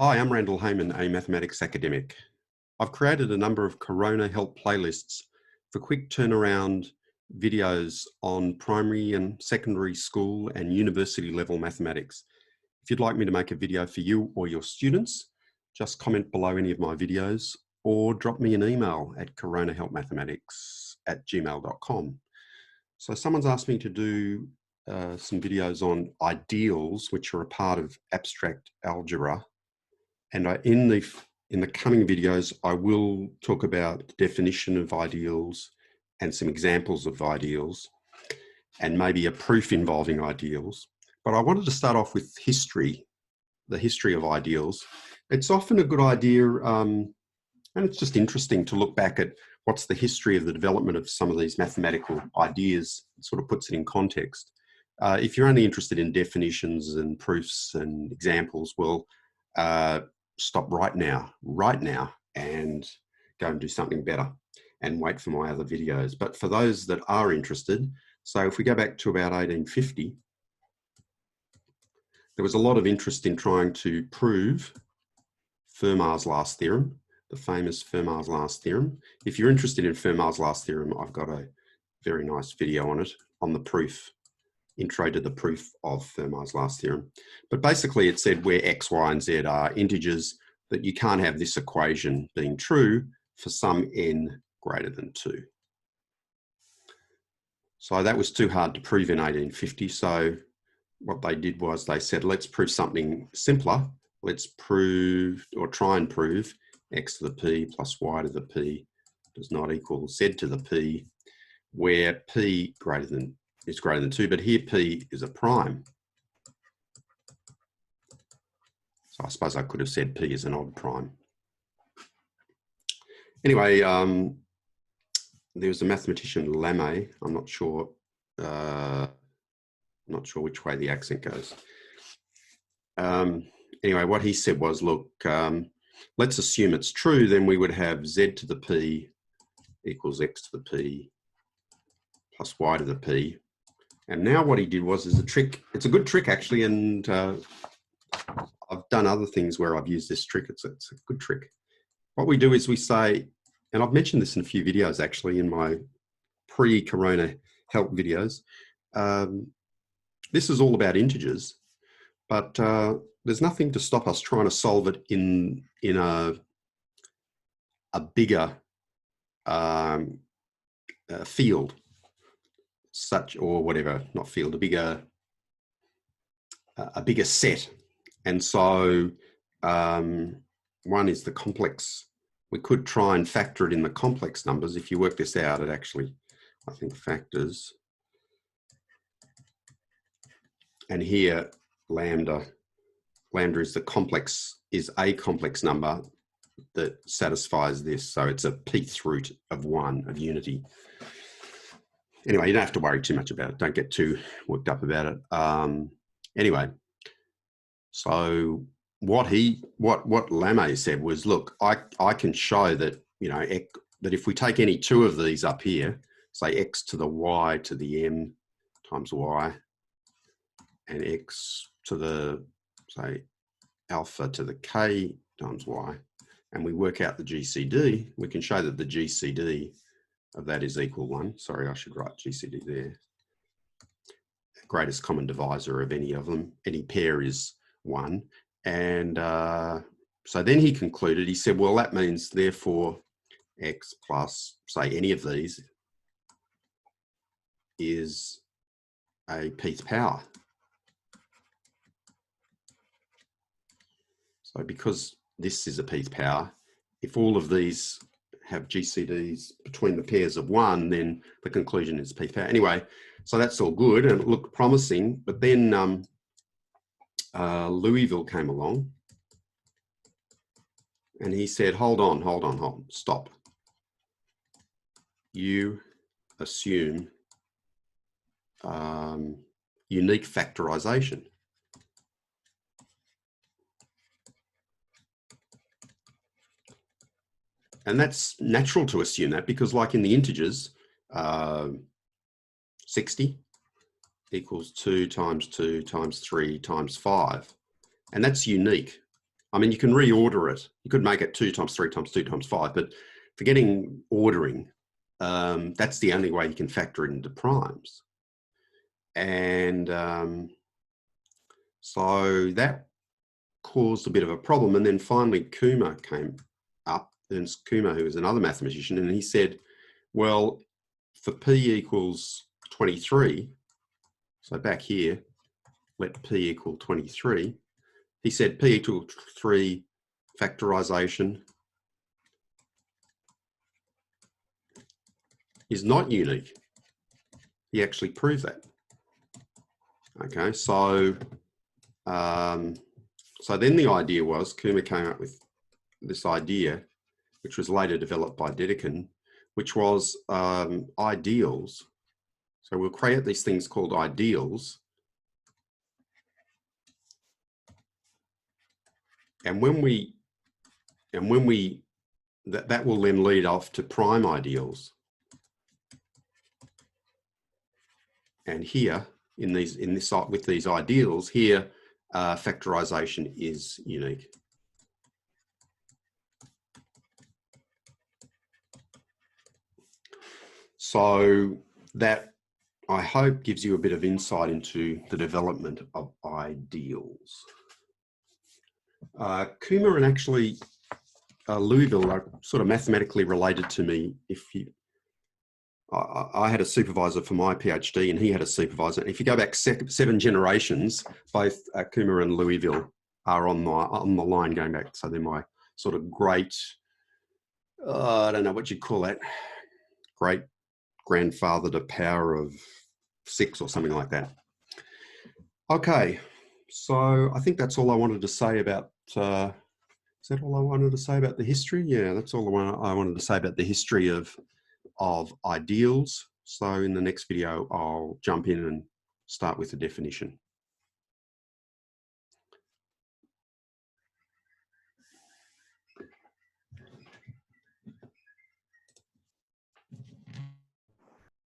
Hi, I'm Randall Heyman, a mathematics academic. I've created a number of Corona help playlists for quick turnaround videos on primary and secondary school and university level mathematics. If you'd like me to make a video for you or your students, just comment below any of my videos or drop me an email at coronahelpmathematics@gmail.com. So someone's asked me to do some videos on ideals, which are a part of abstract algebra. And in the coming videos, I will talk about the definition of ideals and some examples of ideals and maybe a proof involving ideals. But I wanted to start off with history, the history of ideals. It's often a good idea, and it's just interesting to look back at what's the history of the development of some of these mathematical ideas. It sort of puts it in context. If you're only interested in definitions and proofs and examples, well, stop right now, and go and do something better and wait for my other videos. But for those that are interested, so if we go back to about 1850, there was a lot of interest in trying to prove Fermat's last theorem, the famous Fermat's last theorem. If you're interested in Fermat's last theorem, I've got a very nice video on it, on the proof, intro to the proof of Fermat's last theorem. But basically it said where x, y, and z are integers, that you can't have this equation being true for some n greater than 2. So that was too hard to prove in 1850. So what they did was they said, let's prove something simpler. Let's prove, or try and prove, x to the p plus y to the p does not equal z to the p, where p is greater than 2, but here p is a prime. So I suppose I could have said p is an odd prime. Anyway, there was a mathematician, Lamé. I'm not sure which way the accent goes. Anyway, what he said was, look, let's assume it's true, then we would have z to the p equals x to the p plus y to the p. And now what he did was, is a trick. It's a good trick actually, and I've done other things where I've used this trick. It's a good trick. What we do is we say, and I've mentioned this in a few videos actually in my pre-Corona help videos. This is all about integers, but there's nothing to stop us trying to solve it in a bigger field, such, or whatever, not field, a bigger set. And so one is the complex. We could try and factor it in the complex numbers. If you work this out, it actually, I think, factors. And here, lambda is the complex, is a complex number that satisfies this. So it's a pth root of 1 of unity. Anyway, you don't have to worry too much about it. Don't get too worked up about it. Anyway, so what Lamé said was, look, I can show that, you know, that if we take any two of these up here, say x to the y to the m times y, and x to the, say, alpha to the k times y, and we work out the GCD, we can show that the GCD of that is equal 1. Sorry, I should write GCD there. Greatest common divisor of any of them, any pair is 1. And so then he concluded, he said, well, that means therefore x plus, say, any of these is a pth power. So because this is a pth power, if all of these have GCDs between the pairs of 1, then the conclusion is pth power. Anyway, so that's all good and it looked promising, but then Louisville came along and he said, hold on, stop. You assume unique factorization. And that's natural to assume that, because like in the integers, 60 equals 2 times 2 times 3 times 5. And that's unique. I mean, you can reorder it. You could make it 2 times 3 times 2 times 5, but forgetting ordering, that's the only way you can factor it into primes. And so that caused a bit of a problem. And then finally, Kummer came up, and Kummer, who was another mathematician, and he said, well, for p equals 23, so back here, let p equal 23, he said p equal 3 factorization is not unique. He actually proved that. Okay, so so then the idea was, Kummer came up with this idea, which was later developed by Dedekind, which was ideals. So we'll create these things called ideals. And that will then lead off to prime ideals. And here, with these ideals, here, factorization is unique. So that, I hope, gives you a bit of insight into the development of ideals. Kummer and actually Louisville are sort of mathematically related to me. I had a supervisor for my PhD, and he had a supervisor. If you go back 7 generations, both Kummer and Louisville are on the line going back. So they're my sort of great, I don't know what you'd call that, great grandfather to power of 6 or something like that. Okay, so I think that's all I wanted to say about. Is that all I wanted to say about the history? Yeah, that's all I wanted to say about the history of ideals. So in the next video, I'll jump in and start with the definition.